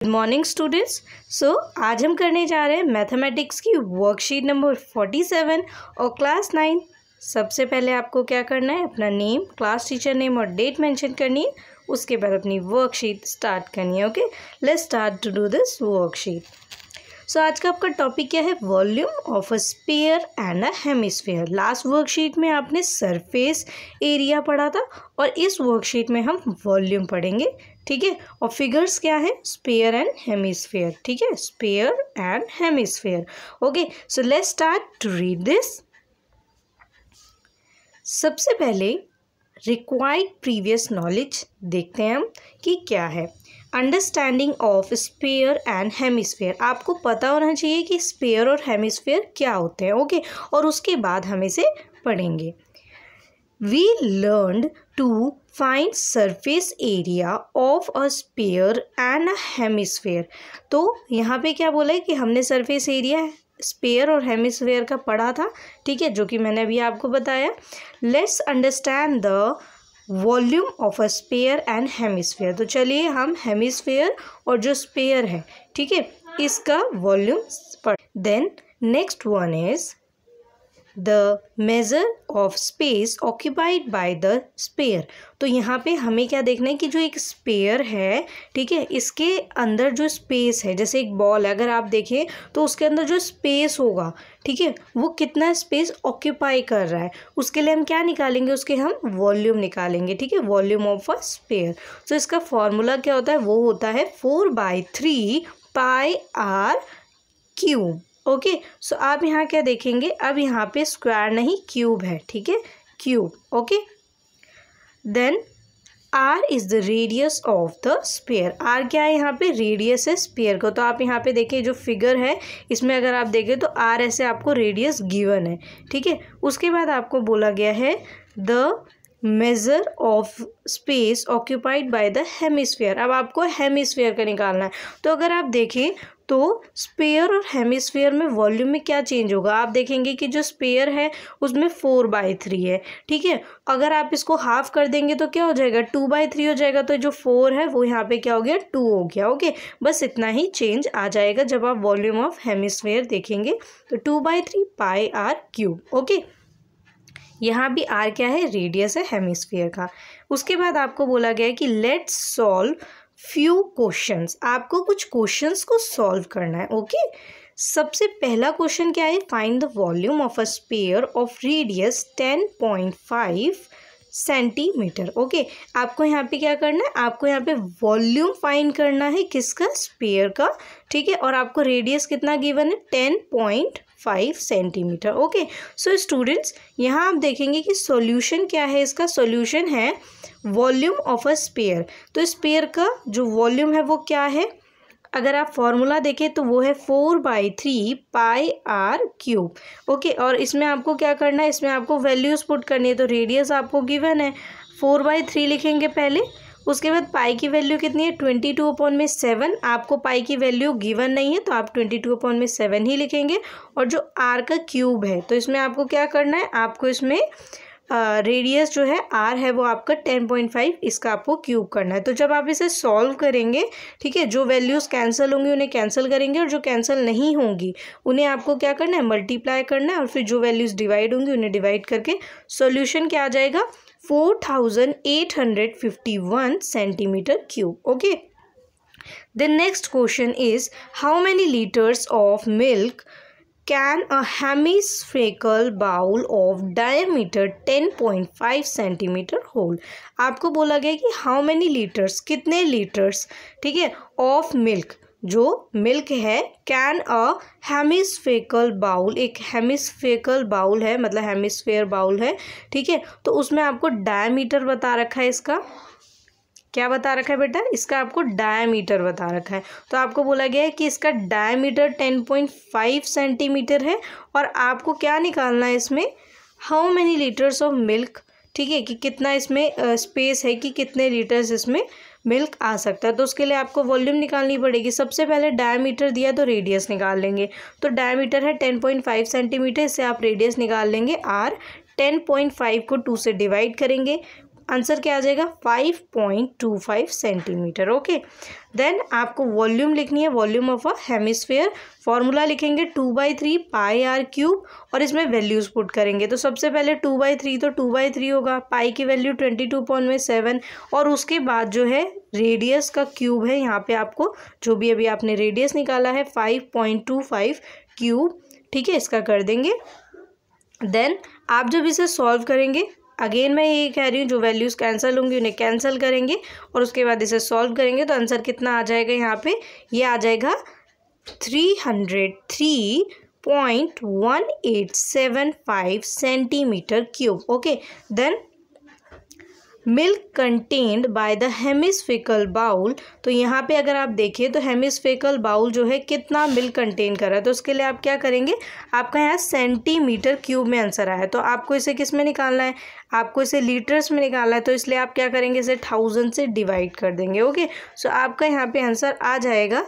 Good morning students. आज हम करने जा रहे हैं मैथमेटिक्स की वर्कशीट नंबर 47 और क्लास 9। सबसे पहले आपको क्या करना है, अपना नेम, क्लास टीचर नेम और डेट मेंशन करनी है। उसके बाद अपनी वर्कशीट स्टार्ट करनी है। Okay, let's start to do this worksheet. आज का आपका टॉपिक क्या है, volume of a sphere and a hemisphere. Last worksheet में आपने सरफेस एरिया पढ़ा था और इस वर्कशीट में हम वॉल्यूम पढ़ेंगे। ठीक है, और फिगर्स क्या है, स्फीयर एंड हेमिस्फीयर। ठीक है, sphere and hemisphere. Okay, so let's start to read this. सबसे पहले रिक्वायर्ड प्रीवियस नॉलेज देखते हैं हम कि क्या है। Understanding of sphere and hemisphere, आपको पता होना चाहिए कि स्फीयर और हेमिस्फीयर क्या होते हैं। ओके, और उसके बाद हम इसे पढ़ेंगे। We learned to find surface area of a sphere and a hemisphere. तो यहाँ पे क्या बोला है कि हमने सरफेस एरिया स्फीयर और हेमिस्फीयर का पढ़ा था। ठीक है, जो कि मैंने अभी आपको बताया। Let's understand the volume of a sphere and hemisphere. तो चलिए हम हेमिस्फीयर और जो स्फीयर है, ठीक है, इसका वॉल्यूम पढ़। Then next one is the measure of space occupied by the sphere. तो यहाँ पे हमें क्या देखना है कि जो एक स्फीयर है, ठीक है, इसके अंदर जो स्पेस है, जैसे एक बॉल है, अगर आप देखें तो उसके अंदर जो स्पेस होगा, ठीक है, वो कितना स्पेस ऑक्यूपाई कर रहा है, उसके लिए हम क्या निकालेंगे, उसके हम वॉल्यूम निकालेंगे। ठीक है, वॉल्यूम ऑफ अ स्फीयर। तो इसका फॉर्मूला क्या होता है, वो होता है 4/3 पाई आर क्यूब। ओके, सो आप यहाँ क्या देखेंगे, अब यहाँ पे स्क्वायर नहीं क्यूब है। ठीक है, cube. Okay, then R is the radius of the sphere. R क्या है, यहाँ पे रेडियस है स्फीयर को। तो आप यहाँ पे देखिए जो फिगर है इसमें अगर आप देखें तो आर ऐसे आपको रेडियस गिवन है। ठीक है, उसके बाद आपको बोला गया है the measure of space occupied by the hemisphere. अब आपको हेमिस्फीयर का निकालना है। तो अगर आप देखें तो स्फीयर और हेमिस्फीयर में वॉल्यूम में क्या चेंज होगा, आप देखेंगे कि जो स्फीयर है उसमें 4/3 है। ठीक है, अगर आप इसको हाफ कर देंगे तो क्या हो जाएगा, 2/3 हो जाएगा। तो जो 4 है वो यहाँ पे क्या हो गया, 2 हो गया। ओके, बस इतना ही चेंज आ जाएगा जब आप वॉल्यूम ऑफ हेमिस्फीयर देखेंगे। तो 2/3 पाई आर क्यूब। ओके, यहाँ भी आर क्या है, रेडियस है हेमिस्फीयर का। उसके बाद आपको बोला गया है कि लेट्स सॉल्व फ्यू क्वेश्चंस। आपको कुछ क्वेश्चंस को सॉल्व करना है। ओके, सबसे पहला क्वेश्चन क्या है, find the volume of a sphere of radius 10.5 centimetre. Okay, आपको यहाँ पे क्या करना है, आपको यहाँ पे वॉल्यूम फाइंड करना है, किसका, स्फीयर का। ठीक है, और आपको रेडियस कितना गिवन है, 10.5 सेंटीमीटर। ओके, सो स्टूडेंट्स यहाँ आप देखेंगे कि सॉल्यूशन क्या है, इसका सॉल्यूशन है वॉल्यूम ऑफ अ स्फीयर। तो स्फीयर का जो वॉल्यूम है वो क्या है, अगर आप फॉर्मूला देखें तो वो है 4/3 पाई आर क्यूब। ओके, और इसमें आपको क्या करना है, इसमें आपको वैल्यूज़ पुट करनी है। तो रेडियस आपको गिवन है, 4/3 लिखेंगे पहले। उसके बाद पाई की वैल्यू कितनी है, 22/7। आपको पाई की वैल्यू गिवन नहीं है तो आप 22/7 ही लिखेंगे। और जो आर का क्यूब है, तो इसमें आपको क्या करना है, आपको इसमें रेडियस जो है आर है वो आपका 10.5, इसका आपको क्यूब करना है। तो जब आप इसे सॉल्व करेंगे, ठीक है, जो वैल्यूज़ कैंसिल होंगी उन्हें कैंसिल करेंगे और जो कैंसिल नहीं होंगी उन्हें आपको क्या करना है, मल्टीप्लाई करना है। और फिर जो वैल्यूज़ डिवाइड होंगी उन्हें डिवाइड करके सॉल्यूशन क्या आ जाएगा, 4851 centimetre cube. Okay, the next question is how many litres of milk can a hemispherical bowl of diameter 10.5 centimetre hold. आपको बोला गया कि हाउ मैनी लीटर्स, कितने लीटर्स, ठीक है, ऑफ मिल्क, जो मिल्क है, कैन अ हेमिस्फेरिकल बाउल, एक हेमिस्फेरिकल बाउल है, मतलब हेमिस्फेयर बाउल है। ठीक है, तो उसमें आपको डायमीटर बता रखा है, इसका क्या बता रखा है बेटा, इसका आपको डायमीटर बता रखा है। तो आपको बोला गया है कि इसका डायमीटर 10.5 सेंटीमीटर है। और आपको क्या निकालना है इसमें, how many litres of milk. ठीक है, कि कितना इसमें स्पेस है, कि कितने लीटर्स इसमें मिल्क आ सकता है। तो उसके लिए आपको वॉल्यूम निकालनी पड़ेगी। सबसे पहले डायमीटर दिया तो रेडियस निकाल लेंगे। तो डायमीटर है 10.5 सेंटीमीटर, इससे आप रेडियस निकाल लेंगे आर। 10.5 को 2 से डिवाइड करेंगे, आंसर क्या आ जाएगा 5.25 सेंटीमीटर। ओके, देन आपको वॉल्यूम लिखनी है, volume of a hemisphere. Formula लिखेंगे 2/3 पाई आर क्यूब और इसमें वैल्यूज पुट करेंगे। तो सबसे पहले 2/3 तो 2/3 होगा, पाई की वैल्यू 22.7 और उसके बाद जो है रेडियस का क्यूब है, यहाँ पे आपको जो भी अभी आपने रेडियस निकाला है 5.25 क्यूब, ठीक है, इसका कर देंगे। देन आप जब इसे सॉल्व करेंगे, अगेन मैं ये कह रही हूँ जो वैल्यूज़ कैंसिल होंगी उन्हें कैंसिल करेंगे और उसके बाद इसे सॉल्व करेंगे तो आंसर कितना आ जाएगा, यहाँ पे ये आ जाएगा 303.1875 centimetre cube. Okay, then milk contained by the hemispherical bowl, तो यहाँ पे अगर आप देखिए तो हेमिस्फेरिकल बाउल जो है कितना मिल्क कंटेन कर रहा है, तो उसके लिए आप क्या करेंगे, आपका यहाँ सेंटीमीटर क्यूब में आंसर आया है, तो आपको इसे किस में निकालना है, आपको इसे लीटर्स में निकालना है, तो इसलिए आप क्या करेंगे, इसे 1000 से डिवाइड कर देंगे। ओके, सो आपका यहाँ पे आंसर आ जाएगा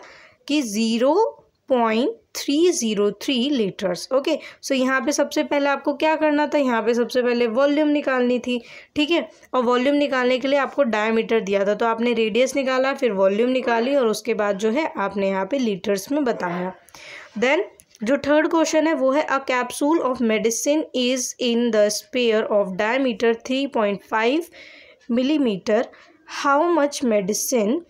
कि 0.303 लीटर्स। ओके, सो यहाँ पे सबसे पहले आपको क्या करना था, यहाँ पे सबसे पहले वॉल्यूम निकालनी थी, ठीक है, और वॉल्यूम निकालने के लिए आपको डायमीटर दिया था, तो आपने रेडियस निकाला, फिर वॉल्यूम निकाली और उसके बाद जो है आपने यहाँ पे लीटर्स में बताया। देन जो थर्ड क्वेश्चन है वो है a capsule of medicine is in the sphere of diameter 3.5 millimetre, how much medicine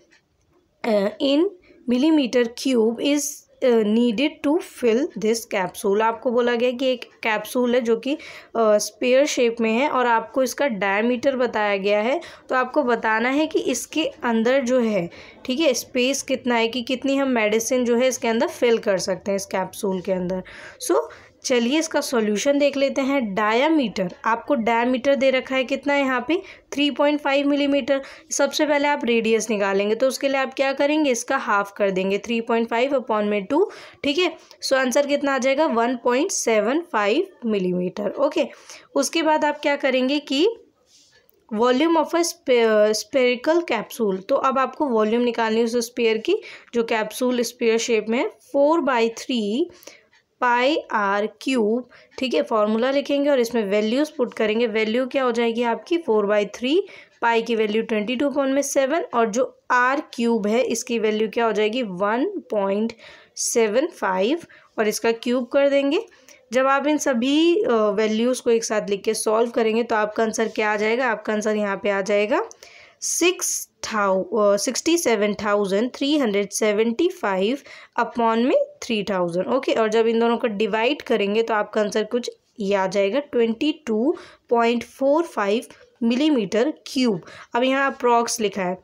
in millimetre cube is needed to fill this capsule. आपको बोला गया कि एक कैप्सूल है जो कि स्पेयर शेप में है और आपको इसका डायमीटर बताया गया है, तो आपको बताना है कि इसके अंदर जो है, ठीक है, स्पेस कितना है, कि कितनी हम मेडिसिन जो है इसके अंदर फिल कर सकते हैं इस कैप्सूल के अंदर। सो चलिए इसका सॉल्यूशन देख लेते हैं। डायामीटर, आपको डायामीटर दे रखा है कितना है यहाँ पे 3.5 मिलीमीटर। सबसे पहले आप रेडियस निकालेंगे, तो उसके लिए आप क्या करेंगे, इसका हाफ कर देंगे, 3.5 अपॉन में 2, ठीक है, सो आंसर कितना आ जाएगा 1.75 मिलीमीटर। ओके, उसके बाद आप क्या करेंगे कि volume of a spherical capsule, तो अब आपको वॉल्यूम निकालनी है उस स्पेयर की, जो कैप्सूल स्पेयर शेप में है, 4/3 पाई आर क्यूब, ठीक है, फॉर्मूला लिखेंगे और इसमें वैल्यूज़ पुट करेंगे। वैल्यू क्या हो जाएगी आपकी 4/3, पाई की वैल्यू 22.7 और जो आर क्यूब है इसकी वैल्यू क्या हो जाएगी 1.75 और इसका क्यूब कर देंगे। जब आप इन सभी वैल्यूज़ को एक साथ लिख के सॉल्व करेंगे तो आपका आंसर क्या आ जाएगा, आपका आंसर यहाँ पे आ जाएगा 67,375 अपॉन में 3000। ओके, और जब इन दोनों को डिवाइड करेंगे तो आपका आंसर कुछ ये आ जाएगा 22.45 मिलीमीटर क्यूब। अब यहाँ अप्रॉक्स लिखा है,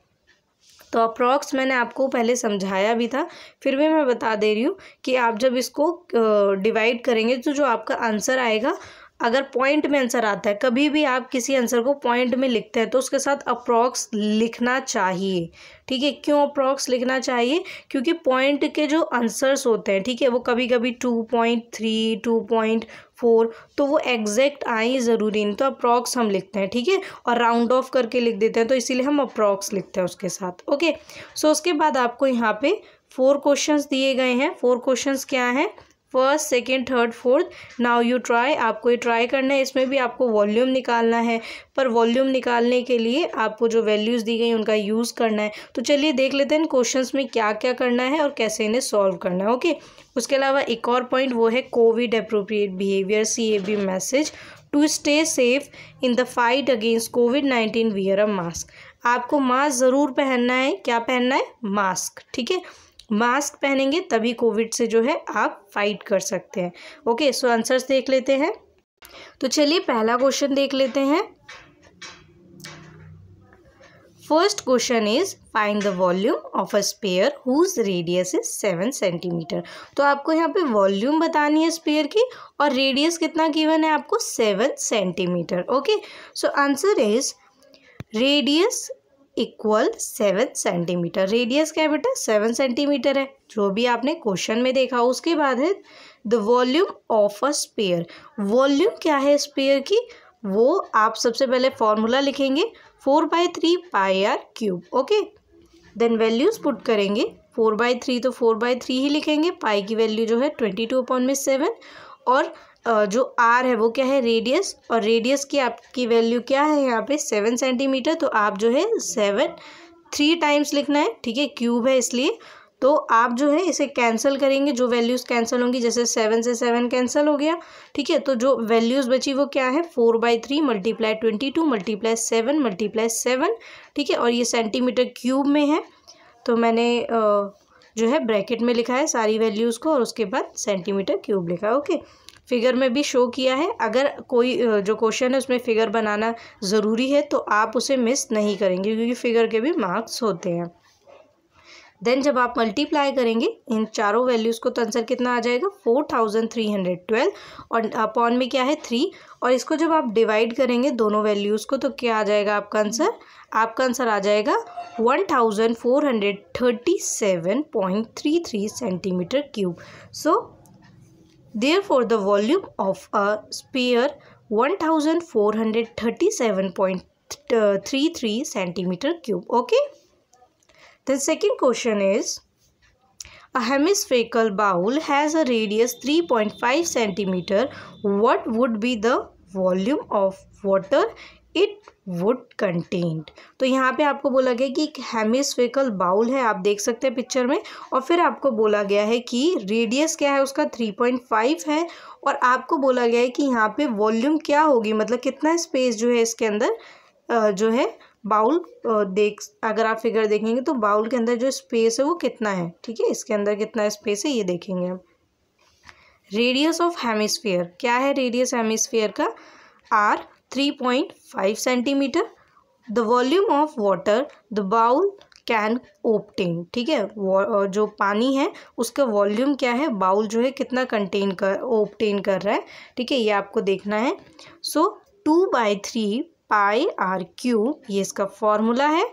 तो अप्रॉक्स मैंने आपको पहले समझाया भी था, फिर भी मैं बता दे रही हूँ कि आप जब इसको डिवाइड करेंगे तो जो आपका आंसर आएगा, अगर पॉइंट में आंसर आता है, कभी भी आप किसी आंसर को पॉइंट में लिखते हैं तो उसके साथ अप्रॉक्स लिखना चाहिए, ठीक है। क्यों अप्रॉक्स लिखना चाहिए, क्योंकि पॉइंट के जो आंसर्स होते हैं, ठीक है, वो कभी कभी 2.3 2.4 तो वो एग्जैक्ट आए ज़रूरी नहीं, तो अप्रॉक्स हम लिखते हैं, ठीक है, और राउंड ऑफ करके लिख देते हैं, तो इसीलिए हम अप्रॉक्स लिखते हैं उसके साथ। ओके, सो उसके बाद आपको यहाँ पे 4 क्वेश्चंस दिए गए हैं। 4 क्वेश्चंस क्या हैं, first, second, third, fourth. Now you try, आपको ये ट्राई करना है। इसमें भी आपको वॉल्यूम निकालना है, पर वॉल्यूम निकालने के लिए आपको जो वैल्यूज़ दी गई उनका यूज़ करना है। तो चलिए देख लेते हैं क्वेश्चंस में क्या क्या करना है और कैसे इन्हें सॉल्व करना है। ओके, उसके अलावा एक और पॉइंट वो है covid appropriate behaviour, CAB message, to stay safe in the fight against कोविड-19 वियर अ मास्क। आपको मास्क ज़रूर पहनना है। क्या पहनना है, मास्क, ठीक है, मास्क पहनेंगे तभी कोविड से जो है आप फाइट कर सकते हैं। ओके, सो आंसर्स देख लेते हैं। तो चलिए पहला क्वेश्चन देख लेते हैं। First question is find the volume of a sphere whose radius is 7 centimetre. तो आपको यहाँ पे वॉल्यूम बतानी है स्फीयर की और रेडियस कितना गिवन है आपको 7 centimetre. Okay, so answer is radius equal 7 centimetre. Radius क्या है बेटा, 7 सेंटीमीटर है, जो भी आपने क्वेश्चन में देखा। उसके बाद है the volume of a sphere. Volume क्या है स्फीयर की, वो आप सबसे पहले फॉर्मूला लिखेंगे 4/3 pi r cube. Okay, then values put करेंगे, 4/3 तो 4/3 ही लिखेंगे, पाई की वैल्यू जो है 22/7 और जो आर है वो क्या है, रेडियस, और रेडियस की आपकी वैल्यू क्या है यहाँ पे 7 सेंटीमीटर। तो आप जो है 7 3 टाइम्स लिखना है, ठीक है, क्यूब है इसलिए। तो आप जो है इसे कैंसिल करेंगे, जो वैल्यूज़ कैंसिल होंगी, जैसे 7 से 7 कैंसिल हो गया, ठीक है। तो जो वैल्यूज़ बची वो क्या है, 4/3 मल्टीप्लाई 22 मल्टीप्लाई 7 मल्टीप्लाई 7, ठीक है। और ये सेंटीमीटर क्यूब में है, तो मैंने जो है ब्रैकेट में लिखा है सारी वैल्यूज़ को और उसके बाद सेंटीमीटर क्यूब लिखा है। ओके, फिगर में भी शो किया है। अगर कोई जो क्वेश्चन है उसमें फिगर बनाना ज़रूरी है तो आप उसे मिस नहीं करेंगे, क्योंकि फिगर के भी मार्क्स होते हैं। देन जब आप मल्टीप्लाई करेंगे इन चारों वैल्यूज़ को तो आंसर कितना आ जाएगा, 4312, और अपॉन में क्या है 3, और इसको जब आप डिवाइड करेंगे दोनों वैल्यूज़ को तो क्या आ जाएगा आपका आंसर, आपका आंसर आ जाएगा 1437.33 centimetre cube. So therefore the volume of a sphere 1437.33 centimetre cube. Okay, the second question is, a hemispherical bowl has a radius 3.5 centimeter. What would be the volume of water it would contain? तो यहाँ पे आपको बोला गया कि एक hemispherical bowl है, आप देख सकते हैं पिक्चर में, और फिर आपको बोला गया है कि रेडियस क्या है उसका 3.5 है, और आपको बोला गया है कि यहाँ पे वॉल्यूम क्या होगी, मतलब कितना स्पेस जो है इसके अंदर जो है बाउल अगर आप फिगर देखेंगे तो बाउल के अंदर जो स्पेस है वो कितना है, ठीक है, इसके अंदर कितना स्पेस है ये देखेंगे हम। रेडियस ऑफ हेमिस्फीयर क्या है, रेडियस हेमिस्फीयर का r 3.5 centimetre. The volume of water the bowl can obtain, ठीक है, जो पानी है उसका वॉल्यूम क्या है, बाउल जो है कितना ओब्टेन कर रहा है, ठीक है, ये आपको देखना है। सो 2/3 पाई आर क्यूब, ये इसका फॉर्मूला है,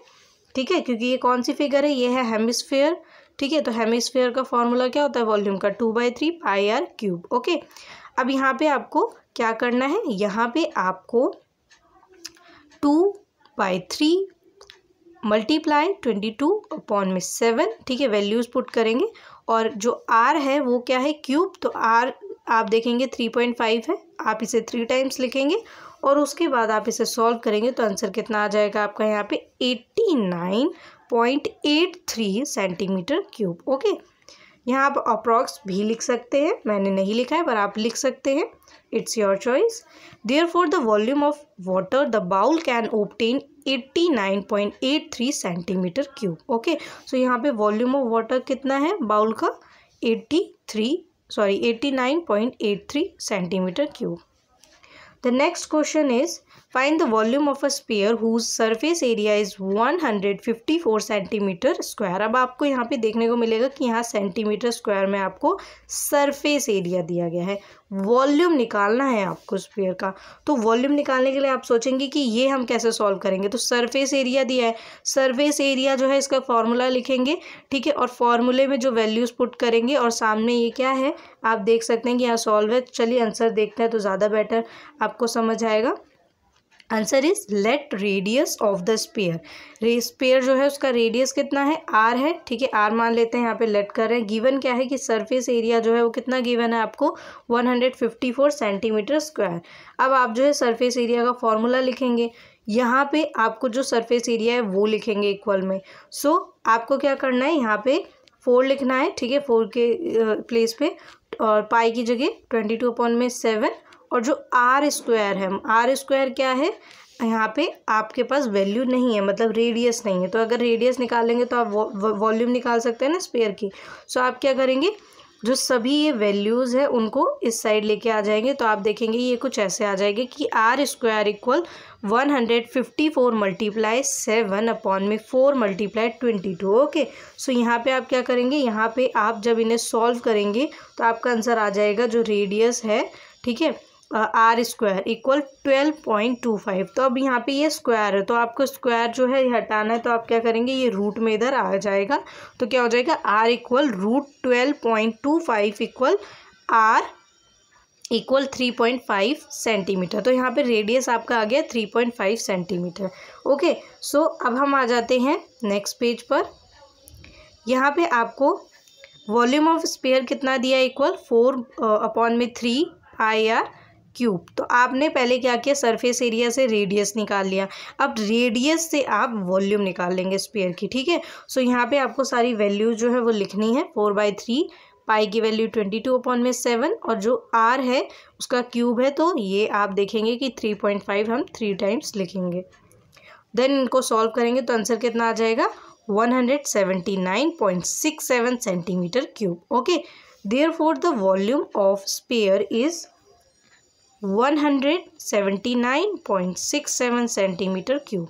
ठीक है, क्योंकि ये कौन सी फिगर है, ये है हेमिस्फीयर, ठीक है। तो हेमिस्फीयर का फॉर्मूला क्या होता है, वॉल्यूम का 2/3 पाई आर क्यूब। ओके, अब यहाँ पे आपको क्या करना है, यहाँ पे आपको 2/3 मल्टीप्लाई 22/7, ठीक है, वैल्यूज़ पुट करेंगे, और जो आर है वो क्या है, क्यूब, तो आर आप देखेंगे 3.5 है, आप इसे 3 टाइम्स लिखेंगे और उसके बाद आप इसे सॉल्व करेंगे तो आंसर कितना आ जाएगा आपका यहाँ पे 89.83 सेंटीमीटर क्यूब। ओके, यहाँ आप अप्रॉक्स भी लिख सकते हैं, मैंने नहीं लिखा है पर आप लिख सकते हैं, it's your choice. Therefore the volume of water the bowl can obtain 89.83 centimetre cube. Okay, so यहाँ पे वॉल्यूम ऑफ वाटर कितना है बाउल का, 89.83 centimetre cube. The next question is, find the volume of a sphere whose surface area is 154 centimetre square. अब आपको यहाँ पे देखने को मिलेगा कि यहाँ सेंटीमीटर स्क्वायर में आपको सरफेस एरिया दिया गया है, वॉल्यूम निकालना है आपको स्फीयर का। तो वॉल्यूम निकालने के लिए आप सोचेंगे कि ये हम कैसे सॉल्व करेंगे, तो सरफेस एरिया दिया है, सरफेस एरिया जो है इसका फॉर्मूला लिखेंगे, ठीक है, और फॉर्मूले में जो वैल्यूज़ पुट करेंगे, और सामने ये क्या है आप देख सकते हैं कि यहाँ सॉल्व है। चलिए आंसर देखते हैं तो ज़्यादा बेटर आपको समझ आएगा। Answer is let radius of the sphere, sphere जो है उसका रेडियस कितना है, आर है, ठीक है, आर मान लेते हैं, यहाँ पे लेट कर रहे हैं। गिवन क्या है कि सरफेस एरिया जो है वो कितना गिवन है आपको, 154 सेंटीमीटर स्क्वायर। अब आप जो है सरफेस एरिया का फॉर्मूला लिखेंगे, यहाँ पे आपको जो सरफेस एरिया है वो लिखेंगे इक्वल में। सो आपको क्या करना है, यहाँ पे 4 लिखना है, ठीक है, 4 के प्लेस पे, और पाई की जगह 22/7, और जो आर स्क्वायर है, आर स्क्वायर क्या है, यहाँ पे आपके पास वैल्यू नहीं है, मतलब रेडियस नहीं है, तो अगर रेडियस निकालेंगे तो आप वॉल्यूम निकाल सकते हैं ना स्फीयर की। सो आप क्या करेंगे, जो सभी ये वैल्यूज़ है उनको इस साइड लेके आ जाएंगे, तो आप देखेंगे ये कुछ ऐसे आ जाएंगे कि r square equal 154 multiply 7/4 multiply 22। Okay, so यहाँ पे आप क्या करेंगे, यहाँ पे आप जब इन्हें सॉल्व करेंगे तो आपका आंसर आ जाएगा जो रेडियस है, ठीक है, आर स्क्वायर इक्वल 12.25। तो अब यहाँ पे ये स्क्वायर है तो आपको स्क्वायर जो है हटाना है, तो आप क्या करेंगे, ये रूट में इधर आ जाएगा, तो क्या हो जाएगा, R equal √12.25 equal R equal 3.5 centimetre. तो यहाँ पे रेडियस आपका आ गया 3.5 सेंटीमीटर। ओके, सो अब हम आ जाते हैं नेक्स्ट पेज पर। यहाँ पे आपको वॉल्यूम ऑफ स्फीयर कितना दिया, इक्वल 4/3 पाई आर क्यूब। तो आपने पहले क्या किया, सरफेस एरिया से रेडियस निकाल लिया, अब रेडियस से आप वॉल्यूम निकाल लेंगे स्फीयर की, ठीक है। सो यहाँ पे आपको सारी वैल्यूज जो है वो लिखनी है। 4/3, पाई की वैल्यू 22/7 और जो आर है उसका क्यूब है, तो ये आप देखेंगे कि 3.5 हम 3 टाइम्स लिखेंगे। देन इनको सॉल्व करेंगे तो आंसर कितना आ जाएगा, 179.67 centimetre cube. Okay, therefore the volume of sphere is 179.67 centimeter cube.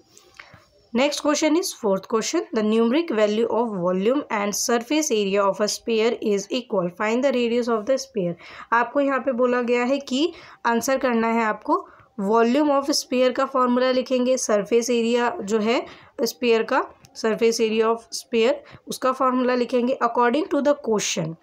Next question is fourth question. The numeric value of volume and surface area of a sphere is equal. Find the radius of the sphere. आपको यहाँ पे बोला गया है कि answer करना है आपको। वॉल्यूम ऑफ स्फीयर का फॉर्मूला लिखेंगे, सरफेस एरिया जो है स्फीयर का, सरफेस एरिया ऑफ स्फीयर उसका फॉर्मूला लिखेंगे according to the question.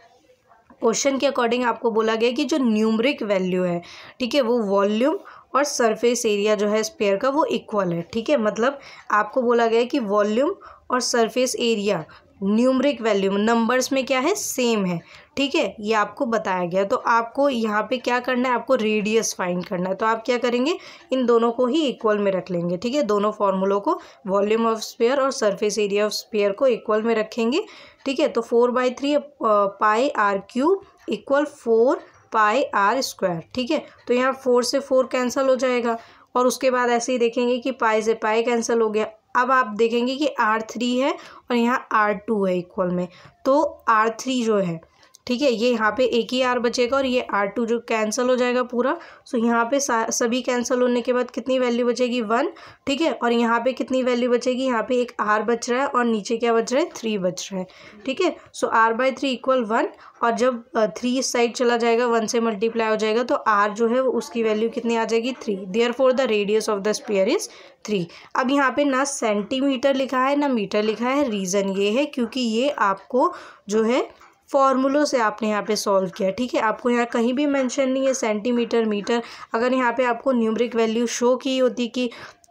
Question के अकॉर्डिंग आपको बोला गया कि जो न्यूमरिक वैल्यू है, ठीक है, वो वॉल्यूम और सरफेस एरिया जो है स्फीयर का वो इक्वल है, ठीक है। मतलब आपको बोला गया है कि वॉल्यूम और surface area numeric value numbers में क्या है, सेम है, ठीक है, ये आपको बताया गया। तो आपको यहाँ पे क्या करना है, आपको रेडियस फाइंड करना है। तो आप क्या करेंगे, इन दोनों को ही इक्वल में रख लेंगे, ठीक है, दोनों फॉर्मूलों को, वॉल्यूम ऑफ स्फीयर और सरफेस एरिया ऑफ स्फीयर को इक्वल में रखेंगे, ठीक है। तो 4/3 pi r cube equal 4 pi r square, ठीक है। तो यहाँ 4 से 4 कैंसिल हो जाएगा और उसके बाद ऐसे ही देखेंगे कि पाई से पाई कैंसिल हो गया। अब आप देखेंगे कि R3 है और यहाँ R2 है इक्वल में, तो R3 जो है, ठीक है, ये यहाँ पे एक ही R बचेगा और ये R2 जो कैंसिल हो जाएगा पूरा। सो यहाँ पे सभी कैंसिल होने के बाद कितनी वैल्यू बचेगी, 1, ठीक है। और यहाँ पे कितनी वैल्यू बचेगी, यहाँ पे एक R बच रहा है और नीचे क्या बच रहा है, 3 बच रहा है, ठीक है। सो R/3 इक्वल 1 और जब 3 इस साइड चला जाएगा 1 से मल्टीप्लाई हो जाएगा तो R जो है उसकी वैल्यू कितनी आ जाएगी, 3। Therefore the radius of the sphere is 3। अब यहाँ पे ना सेंटीमीटर लिखा है ना मीटर लिखा है, रीज़न ये है क्योंकि ये आपको जो है फॉर्मूलों से आपने यहाँ पे सॉल्व किया, ठीक है। आपको यहाँ कहीं भी मेंशन नहीं है सेंटीमीटर मीटर। अगर यहाँ पे आपको न्यूमरिक वैल्यू शो की होती कि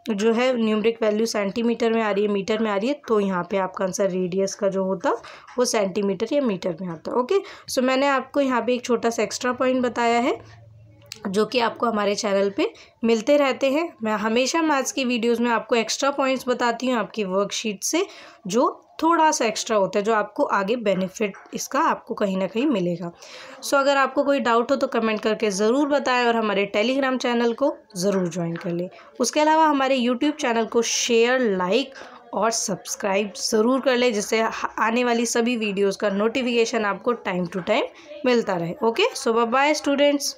जो है न्यूमरिक वैल्यू सेंटीमीटर में आ रही है, मीटर में आ रही है, तो यहाँ पे आपका आंसर रेडियस का जो होता वो सेंटीमीटर या मीटर में आता। ओके, सो मैंने आपको यहाँ पे एक छोटा सा एक्स्ट्रा पॉइंट बताया है जो कि आपको हमारे चैनल पे मिलते रहते हैं। मैं हमेशा मैथ्स की वीडियोस में आपको एक्स्ट्रा पॉइंट्स बताती हूँ आपकी वर्कशीट से, जो थोड़ा सा एक्स्ट्रा होता है, जो आपको आगे बेनिफिट इसका आपको कहीं ना कहीं मिलेगा। सो अगर आपको कोई डाउट हो तो कमेंट करके ज़रूर बताएं और हमारे टेलीग्राम चैनल को ज़रूर ज्वाइन कर लें। उसके अलावा हमारे यूट्यूब चैनल को शेयर, लाइक और सब्सक्राइब ज़रूर कर लें, जिससे आने वाली सभी वीडियोज़ का नोटिफिकेशन आपको टाइम टू टाइम मिलता रहे। ओके, सो बाय बाय स्टूडेंट्स।